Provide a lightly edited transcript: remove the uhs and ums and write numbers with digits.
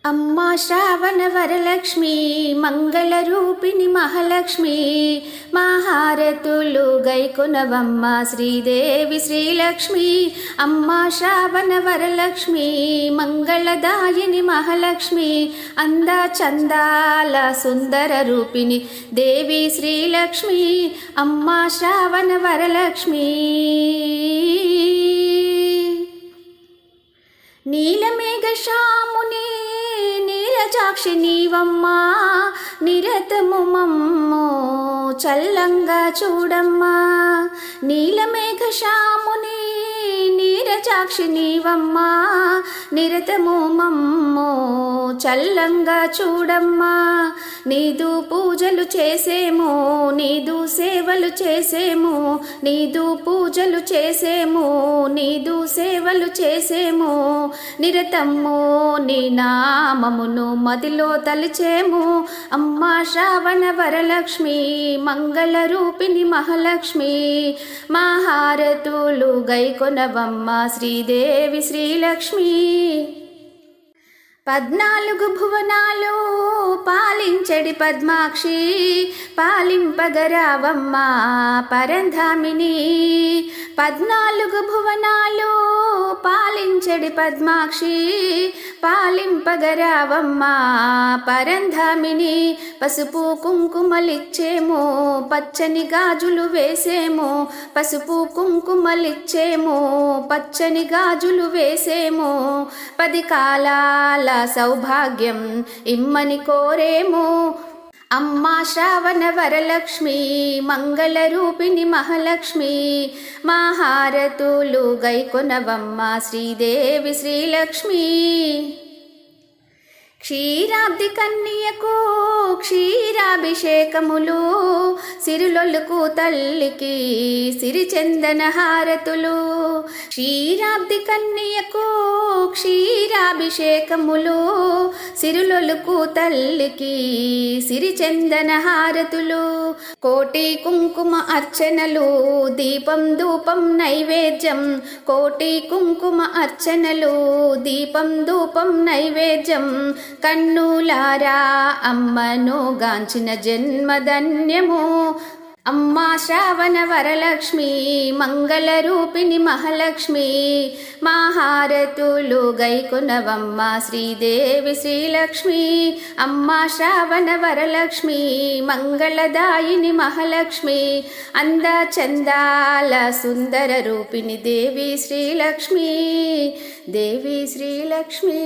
అమ్మా శ్రావణ వరలక్ష్మి మంగళరూపిణి మహాలక్ష్మి మహారతులు గైకొనవమ్మ శ్రీదేవి శ్రీలక్ష్మి. అమ్మా శ్రావణ వరలక్ష్మి మంగళదాయిని మహాలక్ష్మి అంద చందాల సుందర రూపిణి దేవి శ్రీలక్ష్మి. అమ్మా శ్రావణ వరలక్ష్మి నీలమేఘ శ్యాముని నీరజాక్షి నీవమ్మా నిరతము మమ్ము చల్లంగా చూడమ్మా. నీలమేఘ శ్యాముని నీరజాక్షి నీవమ్మా నిరతము మమ్ము చల్లంగా చూడమ్మా. నీదు పూజలు చేసేము నీదు సేవలు చేసేము నీదు పూజలు చేసేము నీదు సేవలు చేసేము నిరతము నీ నామమును మదిలో తలిచేము. అమ్మా శ్రావణ వరలక్ష్మి మంగళ రూపిణి మహాలక్ష్మి మహారతులు గైకొనవమ్మ శ్రీదేవి శ్రీలక్ష్మి. 14 భువనాలు పాలించడి పద్మాక్షి పాలింపగరావమ్మ పరంధామిని. 14 భువనాలు పాలించడి పద్మాక్షి పాలింపగరావమ్మ పరంధామిని. పసుపు కుంకుమలిచ్చేమో పచ్చని గాజులు వేసేమో పసుపు కుంకుమలిచ్చేమో పచ్చని గాజులు వేసేమో 10 కాలాల సౌభాగ్యం ఇమ్మని కోరేమో. అమ్మా శ్రావణ వరలక్ష్మి మంగళ రూపిణి మహాలక్ష్మి మహారతులు గైకొనవమ్మ శ్రీదేవి శ్రీలక్ష్మి. క్షీరాబ్ది కన్యకు క్షీరాభిషేకములు సిరులొల్లుకు తల్లికి సిరిచందన హారతులు. క్షీరాబ్ది కన్యకు క్షీరాభిషేకములు సిరులొల్లుకు తల్లికి సిరిచందన హారతులు. కోటి కుంకుమ అర్చనలు దీపం ధూపం నైవేద్యం కోటి కుంకుమ అర్చనలు దీపం ధూపం నైవేద్యం. కన్నులారా అమ్మను గాంచిన జన్మధన్యము. అమ్మా శ్రావణ వరలక్ష్మి మంగళ రూపిణి మహాలక్ష్మి మహారతులు గైకొనవమ్మ శ్రీదేవి శ్రీలక్ష్మి. అమ్మా శ్రావణ వరలక్ష్మి మంగళదాయిని మహాలక్ష్మి అంద చందాల సుందర రూపిణి దేవి శ్రీలక్ష్మి దేవి శ్రీలక్ష్మి.